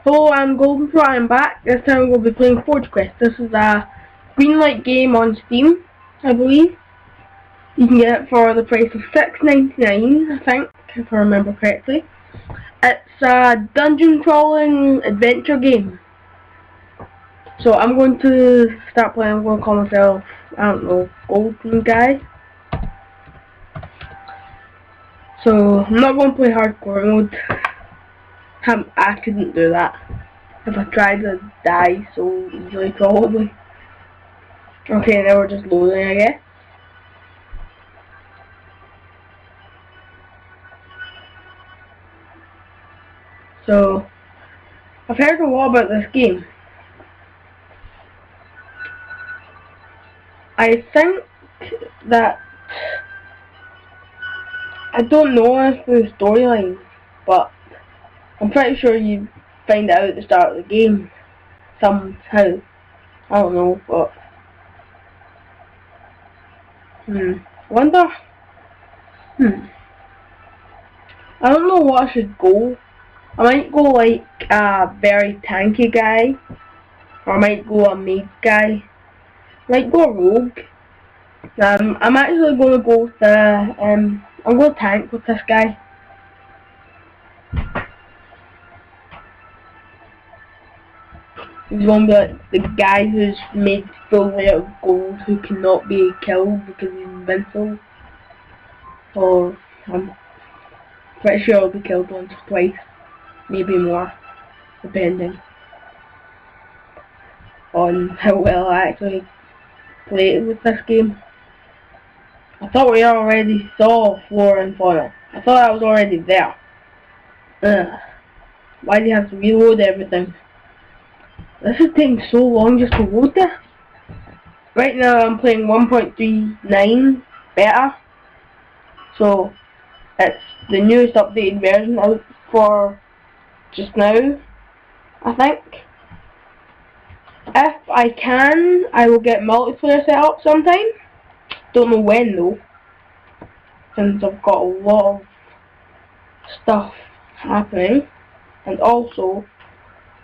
Hello, I'm Golden Pro. I'm back. This time we'll be playing Forge Quest. This is a Greenlight game on Steam, I believe. You can get it for the price of $6.99, I think, if I remember correctly. It's a dungeon crawling adventure game. So I'm going to start playing. I'm going to call myself, I don't know, Golden Guy. So I'm not going to play hardcore mode. I couldn't do that. If I tried, I'd die so easily, probably. Okay, now we're just loading, I guess. So, I've heard a lot about this game. I think that I don't know if the storyline, but I'm pretty sure you find out at the start of the game somehow. I don't know, but wonder. I don't know what I should go. I might go like a very tanky guy, or I might go a mage guy. I might go a rogue. I'm actually going to go with the I'm going to tank with this guy. He's going to be like the guy who's made fully out of gold, who cannot be killed because he's invincible. Or I'm pretty sure I'll be killed once or twice, maybe more, depending on how well I actually play it with this game. I thought we already saw flora and fauna. I thought I was already there. Why do you have to reload everything? This is taking so long just to load this. Right now I'm playing 1.39 beta, so it's the newest updated version out for just now, I think. If I can, I will get multiplayer set up sometime. Don't know when though, since I've got a lot of stuff happening, and also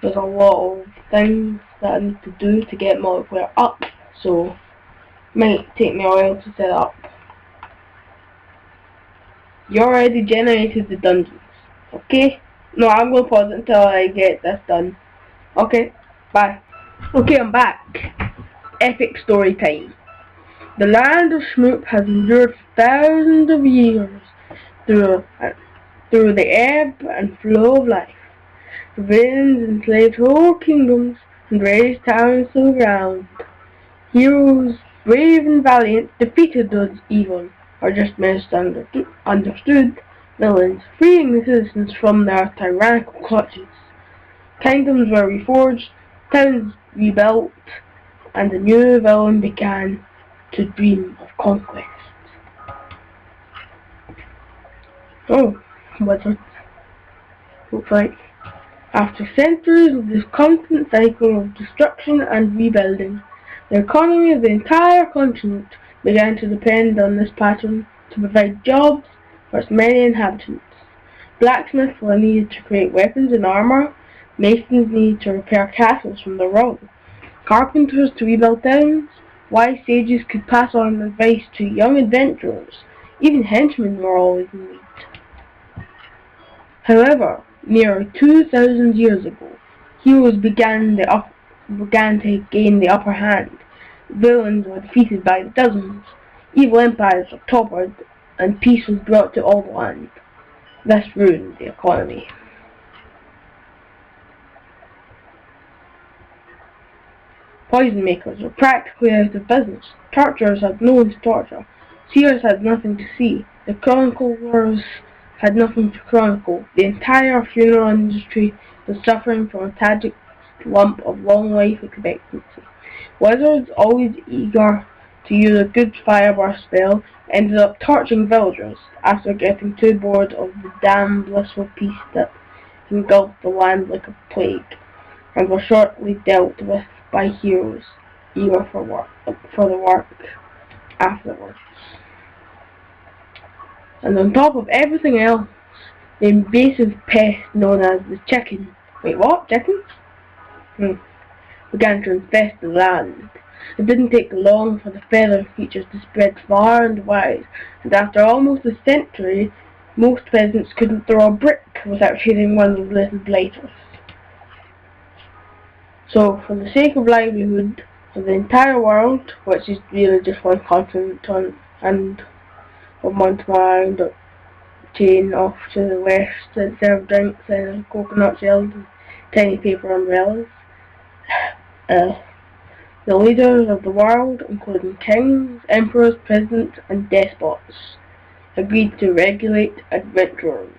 there's a lot of things that I need to do to get multiplayer up, so might take me a while to set up. You already generated the dungeons, okay? No, I'm gonna pause it until I get this done. Okay, bye. Okay, I'm back. Epic story time. The land of Schmoop has endured for thousands of years through the ebb and flow of life. Rebellions enslaved whole kingdoms and razed towns to the ground. Heroes, brave and valiant, defeated those evil, or just misunderstood villains, freeing the citizens from their tyrannical clutches. Kingdoms were reforged, towns rebuilt, and a new villain began to dream of conquest. Oh, wizards. Looks like. After centuries of this constant cycle of destruction and rebuilding, the economy of the entire continent began to depend on this pattern to provide jobs for its many inhabitants. Blacksmiths were needed to create weapons and armor, masons needed to repair castles from the rubble, carpenters to rebuild towns, wise sages could pass on advice to young adventurers, even henchmen were always in need. However, nearly 2,000 years ago, heroes began to gain the upper hand. Villains were defeated by the dozens, evil empires were toppled, and peace was brought to all the land. This ruined the economy. Poison makers were practically out of business. Torturers had no one to torture. Seers had nothing to see. The chroniclers had nothing to chronicle. The entire funeral industry was suffering from a tragic lump of long life expectancy. Wizards, always eager to use a good fireburst spell, ended up torching villagers after getting too bored of the damn blissful peace that engulfed the land like a plague, and were shortly dealt with by heroes eager for the work afterwards. And on top of everything else, the invasive pest known as the chicken Wait, what? Chickens? Began to infest the land. It didn't take long for the feather features to spread far and wide, and after almost a century, most peasants couldn't throw a brick without hitting one of the little blighters. So, for the sake of livelihood, for the entire world, which is really just one continent and from Montemar and chain off to the west that serve drinks and coconut shells and tiny paper umbrellas. The leaders of the world, including kings, emperors, presidents, and despots, agreed to regulate adventurers.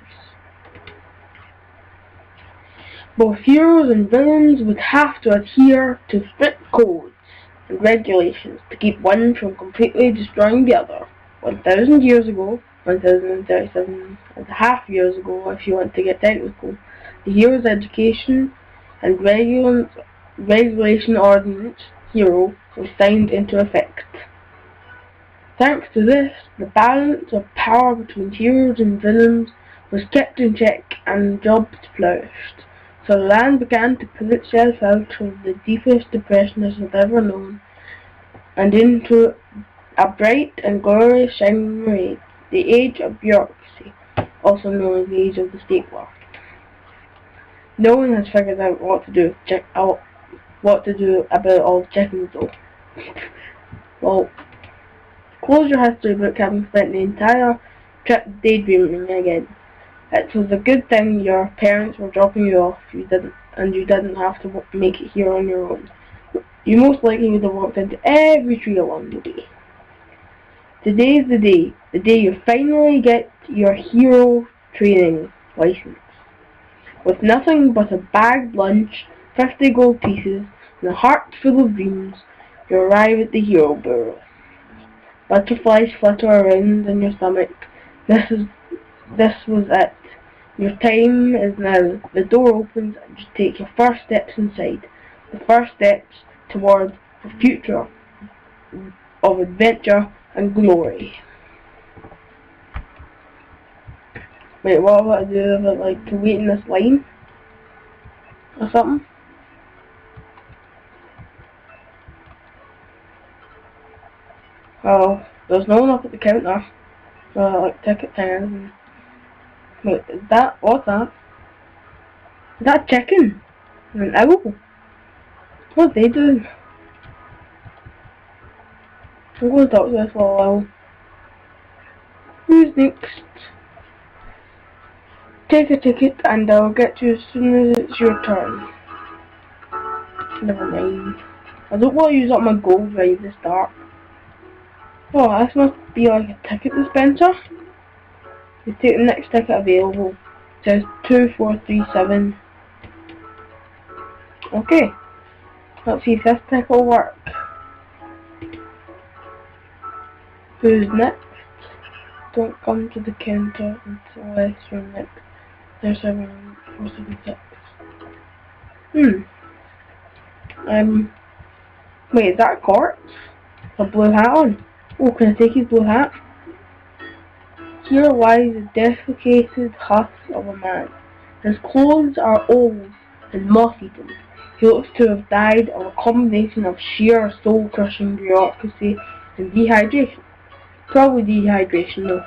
Both heroes and villains would have to adhere to strict codes and regulations to keep one from completely destroying the other. 1,000 years ago, 1,037.5 years ago if you want to get technical, the Heroes Education and Regulation Ordinance (HERO) was signed into effect. Thanks to this, the balance of power between heroes and villains was kept in check and jobs flourished. So the land began to pull itself out of the deepest depression it had ever known, and into a bright and glorious shining age, the age of bureaucracy, also known as the age of the stapler. No one has figured out what to do about all the chickens though. Well, close your history book having spent the entire trip daydreaming again. It was a good thing your parents were dropping you off, you didn't have to make it here on your own. You most likely would have walked into every tree along the way. Today's the day you finally get your hero training license. With nothing but a bagged lunch, 50 gold pieces, and a heart full of dreams, you arrive at the hero bureau. Butterflies flutter around in your stomach. This was it. Your time is now. The door opens and you take your first steps inside. The first steps towards the future of adventure and glory. Wait, what have I to do with it? Like to wait in this line? Or something? Oh, there's no one up at the counter. Like ticket time. Wait, what's that? Is that a chicken? An owl? What are they doing? I'm going to talk to this for a while. Who's next? Take a ticket and I'll get you as soon as it's your turn. Never mind. I don't want to use up my gold right at the start. Oh, this must be like a ticket dispenser. You take the next ticket available. It says 2437. Okay. Let's see if this ticket will work. Who's next? Don't come to the counter unless you're next. There's 7476. Wait, is that a corpse? A blue hat on? Oh, can I take his blue hat? Here lies the desiccated husk of a man. His clothes are old and moth-eaten. He looks to have died of a combination of sheer soul-crushing bureaucracy and dehydration. Probably dehydration though.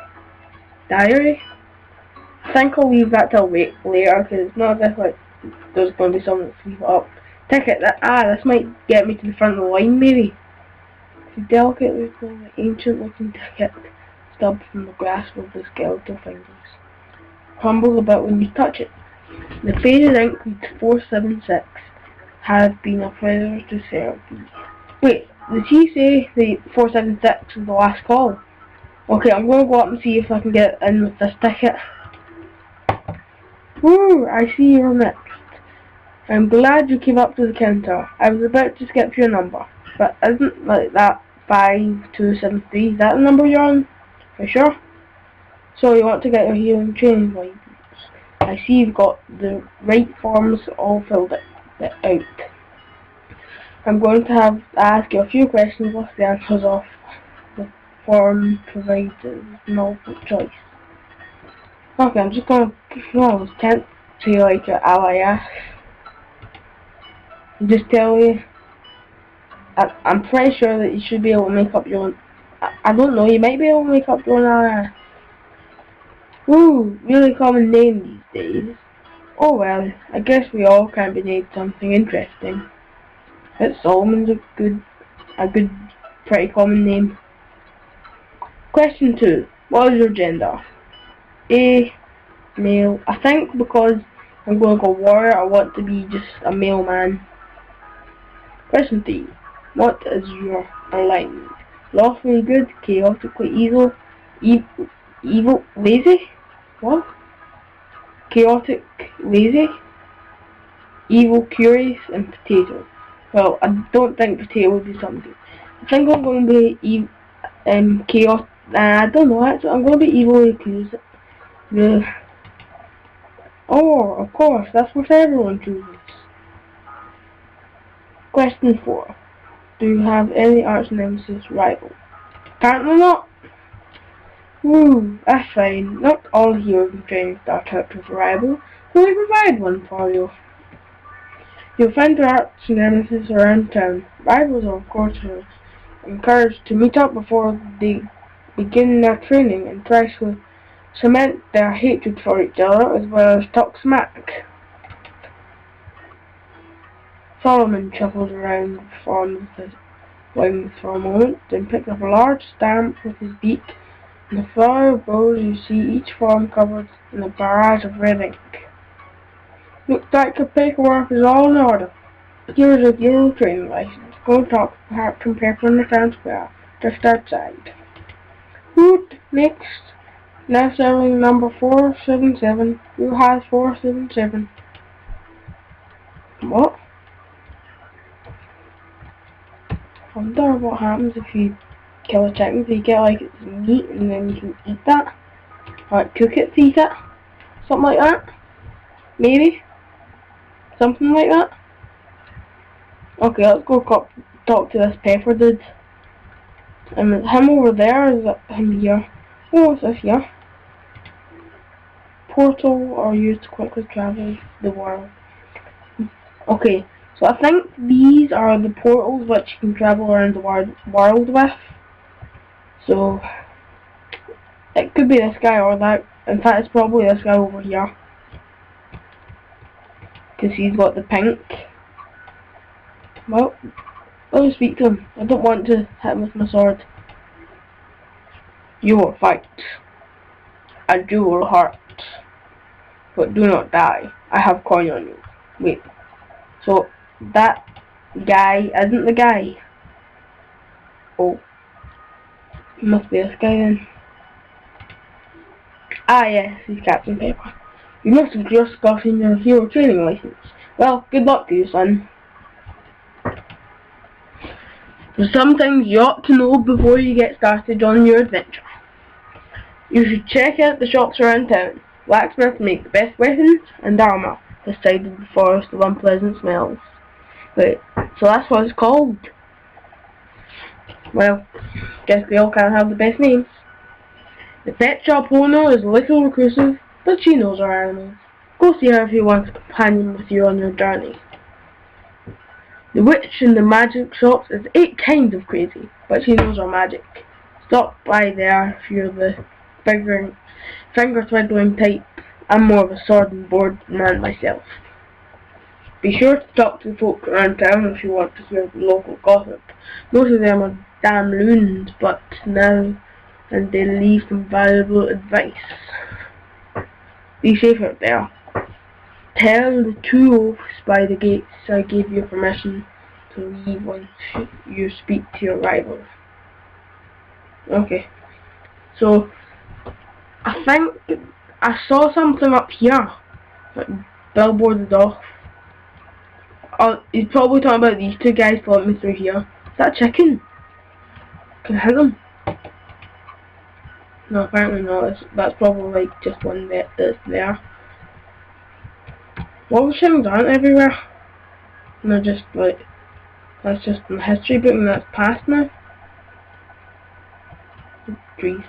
Diary? I think I'll leave that till later because it's not as if like there's going to be someone to sweep it up. Ticket, this might get me to the front of the line maybe. It's a delicately ancient-looking ticket stubbed from the grasp of the skeletal fingers. Crumbles a bit when you touch it. The faded ink reads 476. Has been a pleasure to serve thee. Wait, did he say the 476 is the last call? Okay, I'm going to go up and see if I can get in with this ticket. Woo! I see you're next. I'm glad you came up to the counter. I was about to skip your number. But isn't like that 5273? Is that the number you're on? For sure? So you want to get your healing training license. I see you've got the right forms all filled out. I'm going to have to ask you a few questions with the answers off the form provided multiple choice. Okay, I'm just going to tempt to like your alias. Just tell you. I'm pretty sure that you should be able to make up your own. I don't know, you might be able to make up your own, really common name these days. Oh well, I guess we all can be named something interesting. But Solomon's a good, pretty common name. Question 2. What is your gender? A. Male. I think because I'm going to go warrior, I want to be just a male man. Question 3. What is your alignment? Lawfully good, chaotically evil, lazy? What? Chaotic, lazy? Evil, curious, and potato. Well, I don't think potato would be something. I think I'm going to be chaotic. I don't know, actually. I'm going to be evilly curious. Oh, of course, that's what everyone chooses. Question 4. Do you have any arch nemesis rival? Apparently not. That's fine. Not all heroes in training start out with a rival, so we provide one for you. You'll find your arch nemesis around town. Rivals are, of course, encouraged to meet up before they begin their training and try to cement their hatred for each other as well as talk smack. Solomon shuffled around on his wings for a moment, then picked up a large stamp with his beak. In the flower of bows you see each form covered in a barrage of red ink. Looks like the paperwork is all in order. Here's a hero training license. Go talk to Captain Pepper in the town square, just outside. Hoot, next. Now serving number 477. Who has 477? What? I wonder what happens if you kill a chicken, so you get like its meat and then you can eat that. Or like cook it to eat it. Something like that. Maybe. Something like that. Okay, let's go talk to this pepper dude. And him over there, is him here? Oh, what's this here? Portal are used to quickly travel the world. Okay, so I think these are the portals which you can travel around the world with. So, it could be this guy or that. In fact, it's probably this guy over here. Because he's got the pink. Well, let me speak to him. I don't want to hit him with my sword. You will fight. A dual heart. But do not die. I have coin on you. Wait. So, that guy isn't the guy. Oh. He must be this guy then. Ah yes, he's Captain Pepper. You must have just gotten your hero training license. Well, good luck to you, son. There's some things you ought to know before you get started on your adventure. You should check out the shops around town. Blacksmiths make the best weapons and armour this side of the forest of unpleasant smells. Wait, so that's what it's called? Well, guess we all can't have the best names. The pet shop owner is a little reclusive, but she knows her animals. Go see her if you want a companion with you on your journey. The witch in the magic shops is 8 kinds of crazy, but she knows her magic. Stop by there if you're the finger-twiddling type. I'm more of a sword and board man myself. Be sure to talk to the folk around town if you want to hear the local gossip. Most of them are damn loons, but now and they leave some valuable advice. Be safe out there. Tell the 2 oafs by the gates I gave you permission to leave once you speak to your rival. Okay. So, I think I saw something up here. Like, billboarded off. He's probably talking about these 2 guys following me through here. Is that a chicken? Can I hit them? No, apparently not. That's probably like just one that's there. Wall chickens aren't everywhere. And they're just like, that's just in the history book and that's past now. Trees.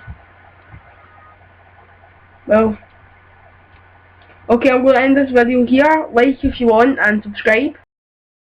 Well, okay, I'm going to end this video here. Like if you want and subscribe.